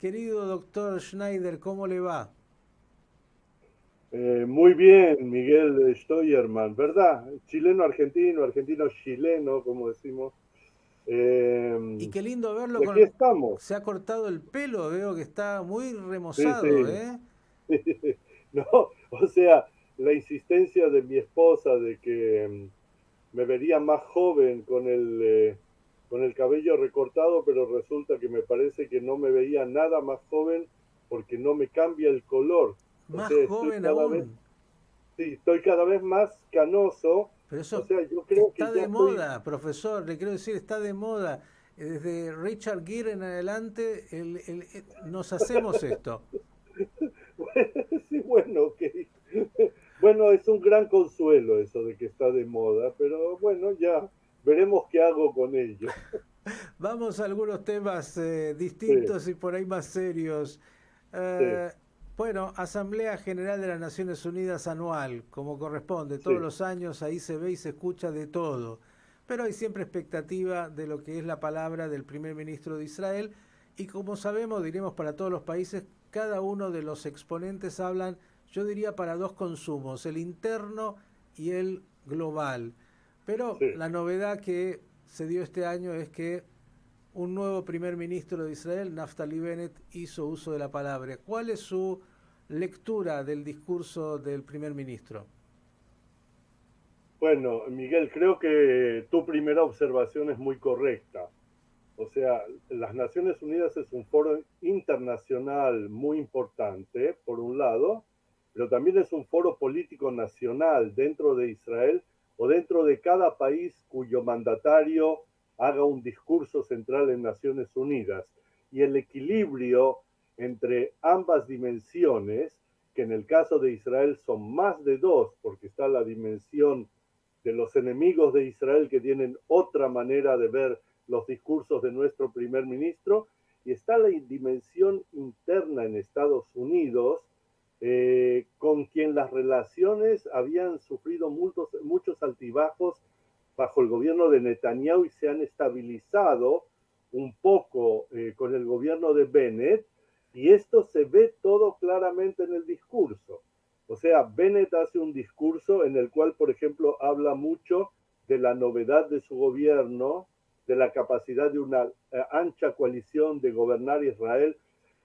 Querido doctor Schneider, ¿cómo le va? Muy bien, Miguel Steuermann, ¿verdad? Chileno-argentino, argentino-chileno, como decimos. Y qué lindo verlo Y aquí con... estamos. Se ha cortado el pelo, veo que está muy Sí, remozado, sí. ¿eh? No, o sea, la insistencia de mi esposa de que me vería más joven con el cabello recortado, pero resulta que me parece que no me veía nada más joven porque no me cambia el color. O Más sea, joven aún. sí, estoy cada vez más canoso. Pero O eso sea, yo creo que está ya de estoy, moda, profesor, le quiero decir, está de moda. Desde Richard Gere en adelante nos hacemos esto. sí, bueno, ok. Bueno, es un gran consuelo eso de que está de moda, pero bueno, ya veremos qué hago con ello. Vamos a algunos temas Sí, distintos y por ahí más serios. sí, Eh, bueno, Asamblea General de las Naciones Unidas anual, como corresponde, todos sí. los años ahí se ve y se escucha de todo. Pero hay siempre expectativa de lo que es la palabra del primer ministro de Israel y como sabemos, diremos para todos los países, cada uno de los exponentes hablan, yo diría, para dos consumos, el interno y el global. Pero Sí. la novedad que se dio este año es que un nuevo primer ministro de Israel, Naftali Bennett, hizo uso de la palabra. ¿Cuál es su lectura del discurso del primer ministro? Bueno, Miguel, creo que tu primera observación es muy correcta. O sea, las Naciones Unidas es un foro internacional muy importante, por un lado, pero también es un foro político nacional dentro de Israel o dentro de cada país cuyo mandatario haga un discurso central en Naciones Unidas. Y el equilibrio entre ambas dimensiones, que en el caso de Israel son más de dos, porque está la dimensión de los enemigos de Israel que tienen otra manera de ver los discursos de nuestro primer ministro, y está la dimensión interna en Estados Unidos, con quien las relaciones habían sufrido muchos altibajos bajo el gobierno de Netanyahu y se han estabilizado un poco con el gobierno de Bennett, y esto se ve todo claramente en el discurso. O sea, Bennett hace un discurso en el cual, por ejemplo, habla mucho de la novedad de su gobierno, de la capacidad de una ancha coalición de gobernar Israel,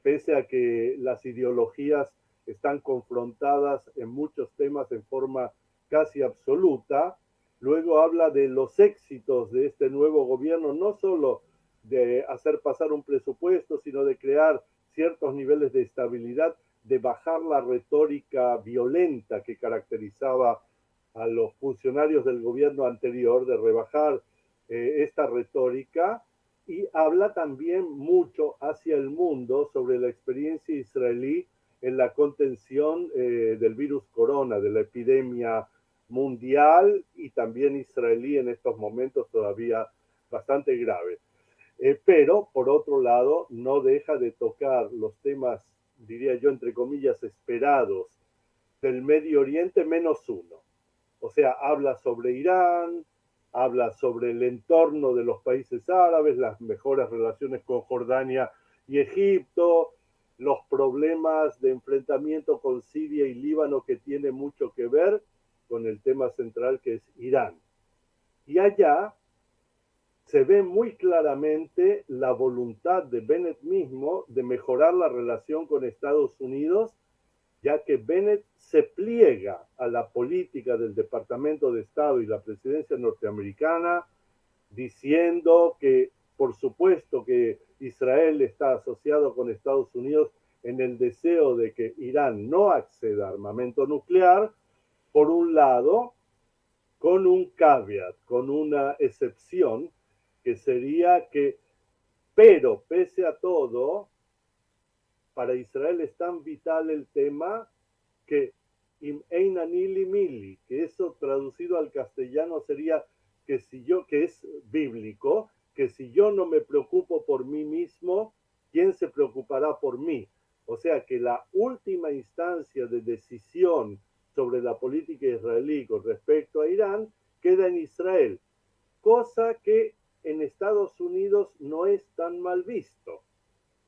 pese a que las ideologías están confrontadas en muchos temas en forma casi absoluta. Luego habla de los éxitos de este nuevo gobierno, no solo de hacer pasar un presupuesto, sino de crear ciertos niveles de estabilidad, de bajar la retórica violenta que caracterizaba a los funcionarios del gobierno anterior, de rebajar esta retórica, y habla también mucho hacia el mundo sobre la experiencia israelí en la contención del virus corona, de la epidemia mundial y también israelí en estos momentos todavía bastante grave. Pero, por otro lado, no deja de tocar los temas, diría yo, entre comillas, esperados del Medio Oriente menos uno. O sea, habla sobre Irán, habla sobre el entorno de los países árabes, las mejores relaciones con Jordania y Egipto, los problemas de enfrentamiento con Siria y Líbano que tiene mucho que ver con el tema central que es Irán. Y allá se ve muy claramente la voluntad de Bennett mismo de mejorar la relación con Estados Unidos, ya que Bennett se pliega a la política del Departamento de Estado y la presidencia norteamericana, diciendo que, por supuesto, que Israel está asociado con Estados Unidos en el deseo de que Irán no acceda a armamento nuclear, por un lado, con un caveat, con una excepción, que sería que, pero pese a todo, para Israel es tan vital el tema que im einanili mili, que eso traducido al castellano sería que si yo, que es bíblico, que si yo no me preocupo por mí mismo, ¿quién se preocupará por mí? O sea que la última instancia de decisión sobre la política israelí con respecto a Irán queda en Israel, cosa que en Estados Unidos no es tan mal visto,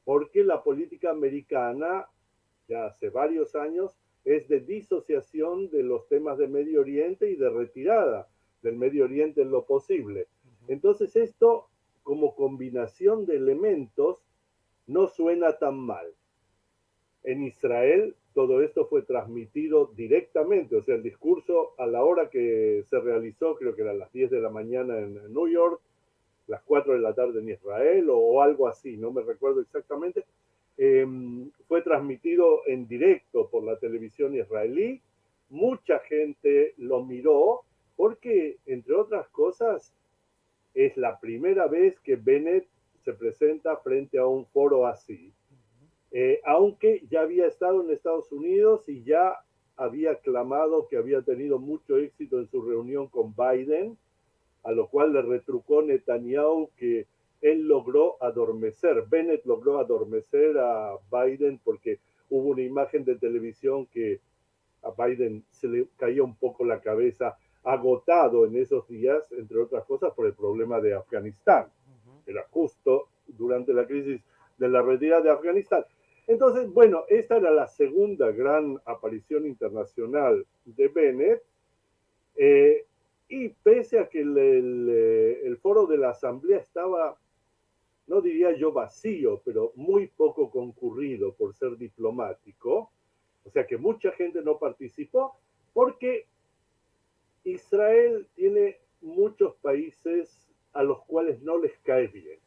porque la política americana, ya hace varios años, es de disociación de los temas de Medio Oriente y de retirada del Medio Oriente en lo posible. Entonces esto, como combinación de elementos, no suena tan mal. En Israel todo esto fue transmitido directamente, o sea, el discurso a la hora que se realizó, creo que eran las 10 de la mañana en New York, las 4 de la tarde en Israel o algo así, no me recuerdo exactamente, fue transmitido en directo por la televisión israelí, mucha gente lo miró porque, entre otras cosas, es la primera vez que Bennett se presenta frente a un foro así. Aunque ya había estado en Estados Unidos y ya había clamado que había tenido mucho éxito en su reunión con Biden, a lo cual le retrucó Netanyahu que él logró adormecer, Bennett logró adormecer a Biden porque hubo una imagen de televisión que a Biden se le caía un poco la cabeza, agotado en esos días, entre otras cosas, por el problema de Afganistán. Era justo durante la crisis de la retirada de Afganistán. Entonces, bueno, esta era la segunda gran aparición internacional de Bennett, y pese a que el foro de la Asamblea estaba, no diría yo vacío, pero muy poco concurrido por ser diplomático, o sea que mucha gente no participó, porque Israel tiene muchos países a los cuales no les cae bien.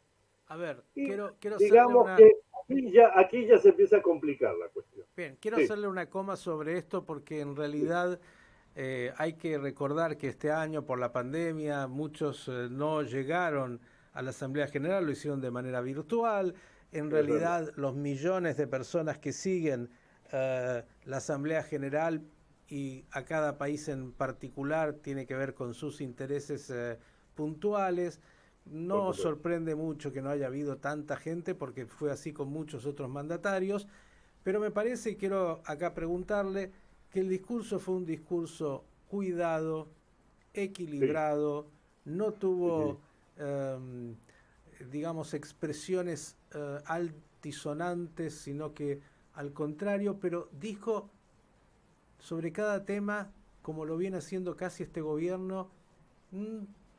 A ver, Y quiero hacerle digamos una... que aquí ya se empieza a complicar la cuestión. Bien, quiero Sí, hacerle una coma sobre esto porque en realidad hay que recordar que este año por la pandemia muchos no llegaron a la Asamblea General, lo hicieron de manera virtual. En es verdad. realidad los millones de personas que siguen la Asamblea General y a cada país en particular tiene que ver con sus intereses puntuales. Por No supuesto. sorprende mucho que no haya habido tanta gente porque fue así con muchos otros mandatarios, pero me parece, y quiero acá preguntarle, que el discurso fue un discurso cuidado, Sí, equilibrado, no sí, tuvo, eh, digamos, expresiones altisonantes, sino que al contrario, pero dijo sobre cada tema, como lo viene haciendo casi este gobierno,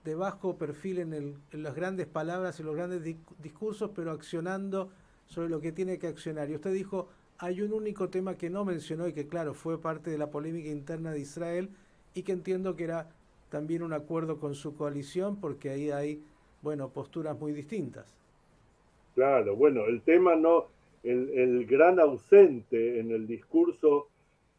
de bajo perfil en las grandes palabras y los grandes discursos, pero accionando sobre lo que tiene que accionar. Y usted dijo, hay un único tema que no mencionó y que claro, fue parte de la polémica interna de Israel y que entiendo que era también un acuerdo con su coalición porque ahí hay, bueno, posturas muy distintas. claro. Bueno, el tema no, el gran ausente en el discurso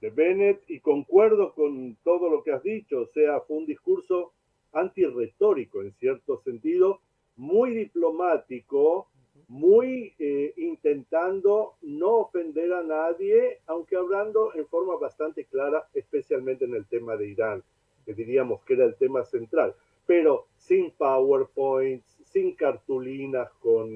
de Bennett, y concuerdo con todo lo que has dicho, o sea, fue un discurso antirretórico en cierto sentido, muy diplomático, muy intentando no ofender a nadie, aunque hablando en forma bastante clara, especialmente en el tema de Irán, que diríamos que era el tema central, pero sin PowerPoints, sin cartulinas con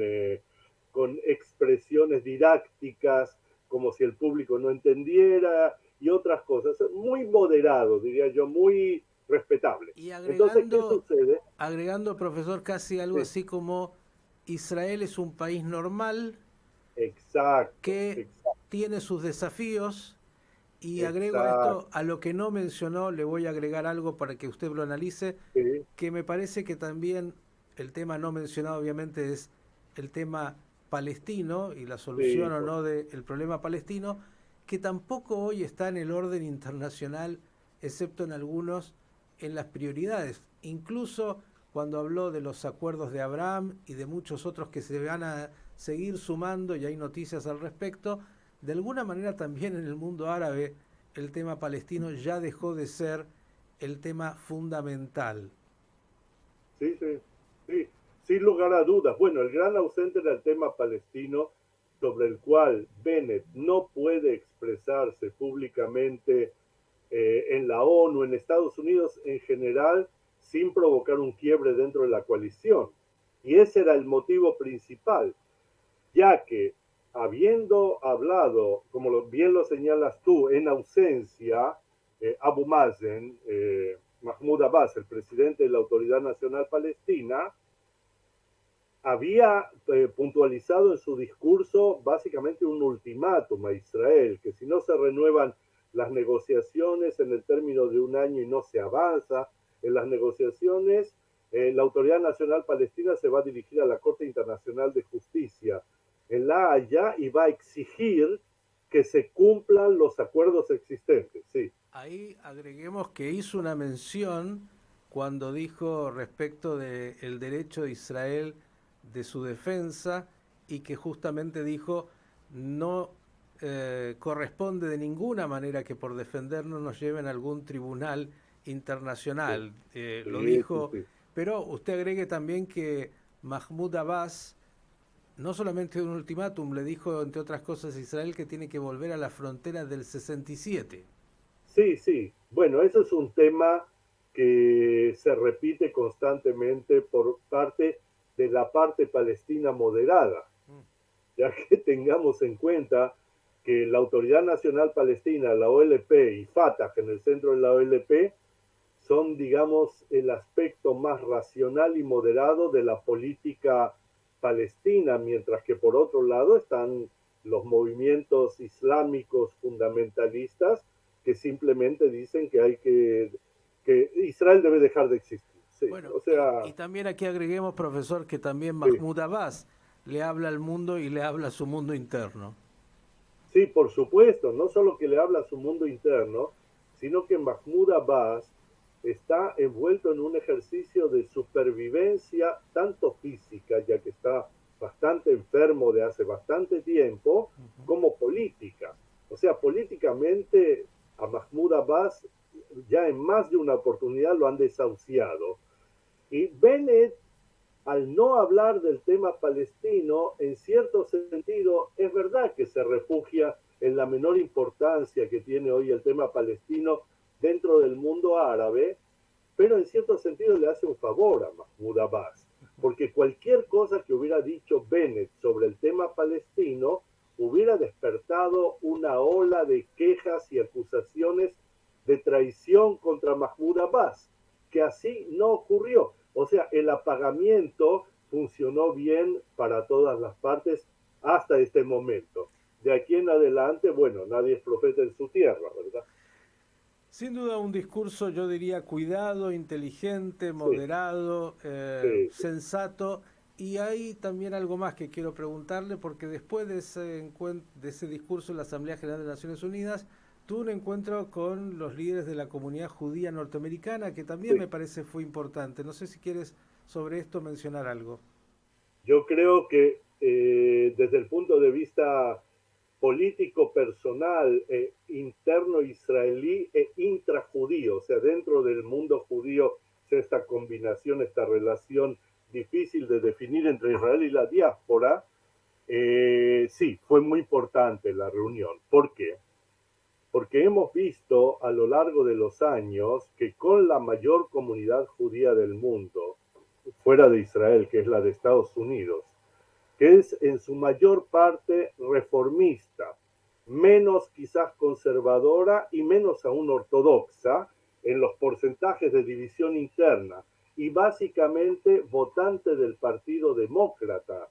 expresiones didácticas, como si el público no entendiera y otras cosas. Muy moderado, diría yo, muy respetable. Y Entonces, ¿qué sucede? agregando, profesor, casi algo Sí, así como Israel es un país normal exacto, que exacto, tiene sus desafíos. Y agrego a exacto. esto, a lo que no mencionó, le voy a agregar algo para que usted lo analice, Sí, que me parece que también el tema no mencionado obviamente es el tema palestino y la sí, solución o no del problema palestino, que tampoco hoy está en el orden internacional, excepto en algunos, en las prioridades. Incluso cuando habló de los acuerdos de Abraham y de muchos otros que se van a seguir sumando, y hay noticias al respecto, de alguna manera también en el mundo árabe el tema palestino ya dejó de ser el tema fundamental. sí, sí, sí, sin lugar a dudas. Bueno, el gran ausente era el tema palestino, sobre el cual Bennett no puede expresarse públicamente en la ONU, en Estados Unidos en general, sin provocar un quiebre dentro de la coalición. Y ese era el motivo principal, ya que habiendo hablado, como bien lo señalas tú, en ausencia, Abu Mazen, Mahmoud Abbas, el presidente de la Autoridad Nacional Palestina, había puntualizado en su discurso básicamente un ultimátum a Israel, que si no se renuevan las negociaciones en el término de un año y no se avanza en las negociaciones, la Autoridad Nacional Palestina se va a dirigir a la Corte Internacional de Justicia en La Haya y va a exigir que se cumplan los acuerdos existentes. Sí. Ahí agreguemos que hizo una mención cuando dijo respecto del derecho de Israel de su defensa y que justamente dijo no corresponde de ninguna manera que por defendernos nos lleven a algún tribunal Sí, internacional. Lo sí, sí, dijo, sí. pero usted agregue también que Mahmoud Abbas no solamente un ultimátum, le dijo entre otras cosas a Israel que tiene que volver a la frontera del 67. Sí, sí. Bueno, eso es un tema que se repite constantemente por parte de la parte palestina moderada, ya que tengamos en cuenta que la Autoridad Nacional Palestina, la OLP y Fatah en el centro de la OLP son, digamos, el aspecto más racional y moderado de la política palestina, mientras que por otro lado están los movimientos islámicos fundamentalistas que simplemente dicen que que Israel debe dejar de existir. Sí, Bueno, o sea, y también aquí agreguemos, profesor, que también sí, Mahmoud Abbas le habla al mundo y le habla a su mundo interno. sí, por supuesto, no solo que le habla a su mundo interno, sino que Mahmoud Abbas está envuelto en un ejercicio de supervivencia, tanto física, ya que está bastante enfermo de hace bastante tiempo, como política. O sea, políticamente a Mahmoud Abbas ya en más de una oportunidad lo han desahuciado. Y Bennett, al no hablar del tema palestino, en cierto sentido, es verdad que se refugia en la menor importancia que tiene hoy el tema palestino dentro del mundo árabe, pero en cierto sentido le hace un favor a Mahmoud Abbas, porque cualquier cosa que hubiera dicho Bennett sobre el tema palestino hubiera despertado una ola de quejas y acusaciones de traición contra Mahmoud Abbas, que así no ocurrió. O sea, el apagamiento funcionó bien para todas las partes hasta este momento. De aquí en adelante, bueno, nadie es profeta en su tierra, ¿verdad? Sin duda un discurso, yo diría, cuidado, inteligente, Sí, moderado, sí, sí. sensato. Y hay también algo más que quiero preguntarle, porque después de ese discurso en la Asamblea General de Naciones Unidas, tuvo un encuentro con los líderes de la comunidad judía norteamericana, que también me Sí. parece fue importante. No sé si quieres sobre esto mencionar algo. Yo creo que desde el punto de vista político personal, interno israelí e intrajudío, o sea, dentro del mundo judío, esta combinación, esta relación difícil de definir entre Israel y la diáspora, sí, fue muy importante la reunión. ¿Por qué? Porque hemos visto a lo largo de los años que con la mayor comunidad judía del mundo, fuera de Israel, que es la de Estados Unidos, que es en su mayor parte reformista, menos quizás conservadora y menos aún ortodoxa en los porcentajes de división interna y básicamente votante del Partido Demócrata.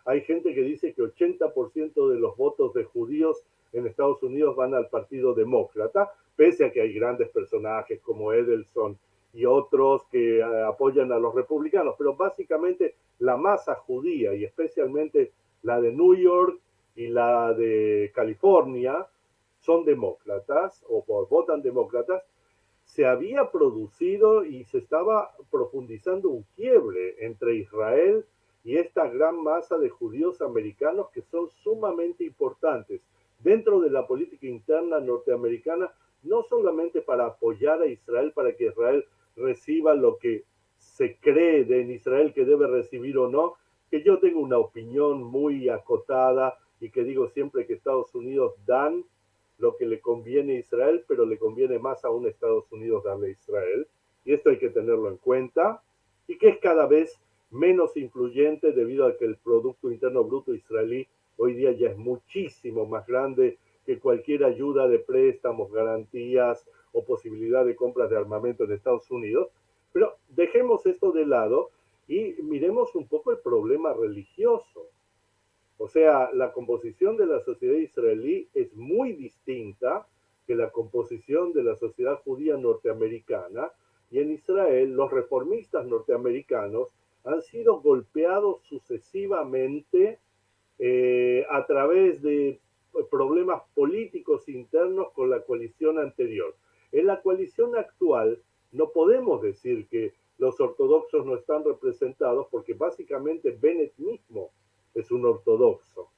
Hay gente que dice que 80% de los votos de judíos en Estados Unidos van al Partido Demócrata, pese a que hay grandes personajes como Edelson y otros que apoyan a los republicanos, pero básicamente la masa judía y especialmente la de New York y la de California son demócratas o votan demócratas, se había producido y se estaba profundizando un quiebre entre Israel y esta gran masa de judíos americanos que son sumamente importantes dentro de la política interna norteamericana, no solamente para apoyar a Israel, para que Israel reciba lo que se cree de en Israel que debe recibir o no, que yo tengo una opinión muy acotada y que digo siempre que Estados Unidos dan lo que le conviene a Israel, pero le conviene más aún a Estados Unidos darle a Israel. Y esto hay que tenerlo en cuenta. Y que es cada vez menos influyente debido a que el Producto Interno Bruto israelí hoy día ya es muchísimo más grande que cualquier ayuda de préstamos, garantías o posibilidad de compras de armamento en Estados Unidos. Pero dejemos esto de lado Y miremos un poco el problema religioso. O sea, la composición de la sociedad israelí es muy distinta que la composición de la sociedad judía norteamericana, y en Israel los reformistas norteamericanos han sido golpeados sucesivamente a través de problemas políticos internos con la coalición anterior. En la coalición actual no podemos decir que los ortodoxos no están representados porque básicamente Bennett mismo es un ortodoxo.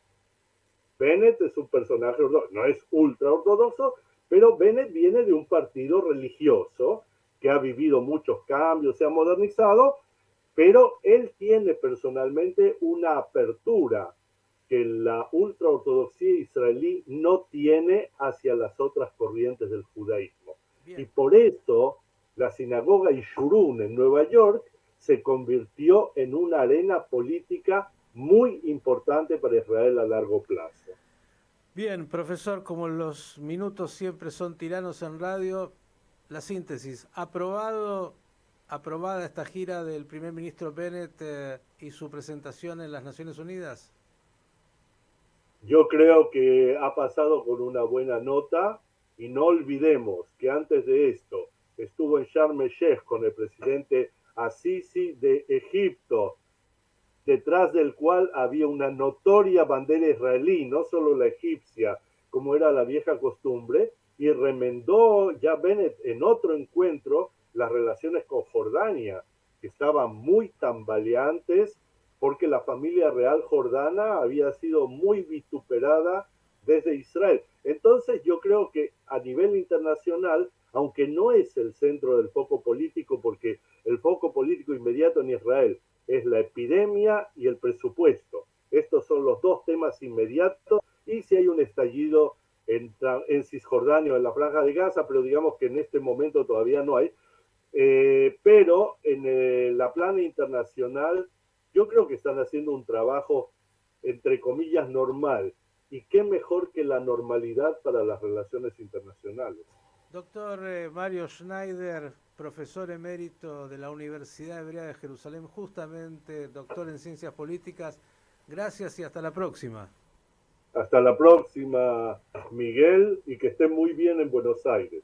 Bennett es un personaje ortodoxo, no es ultra ortodoxo, pero Bennett viene de un partido religioso que ha vivido muchos cambios, se ha modernizado, pero él tiene personalmente una apertura que la ultraortodoxia israelí no tiene hacia las otras corrientes del judaísmo. Bien. Y por eso la sinagoga Yeshurun en Nueva York se convirtió en una arena política muy importante para Israel a largo plazo. Bien, profesor, como los minutos siempre son tiranos en radio, la síntesis, aprobada esta gira del primer ministro Bennett y su presentación en las Naciones Unidas. Yo creo que ha pasado con una buena nota y no olvidemos que antes de esto estuvo en Sharm el Sheikh con el presidente Assisi de Egipto, detrás del cual había una notoria bandera israelí, no solo la egipcia, como era la vieja costumbre, y remendó ya Bennett en otro encuentro las relaciones con Jordania, que estaban muy tambaleantes porque la familia real jordana había sido muy vituperada desde Israel. Entonces yo creo que a nivel internacional, aunque no es el centro del foco político, porque el foco político inmediato en Israel es la epidemia y el presupuesto. Estos son los dos temas inmediatos, y si hay un estallido en Cisjordania o en la Franja de Gaza, pero digamos que en este momento todavía no hay. Pero en la plana internacional yo creo que están haciendo un trabajo, entre comillas, normal. Y qué mejor que la normalidad para las relaciones internacionales. Doctor Mario Schneider, profesor emérito de la Universidad Hebrea de Jerusalén, justamente doctor en Ciencias Políticas. Gracias y hasta la próxima. Hasta la próxima, Miguel, y que esté muy bien en Buenos Aires.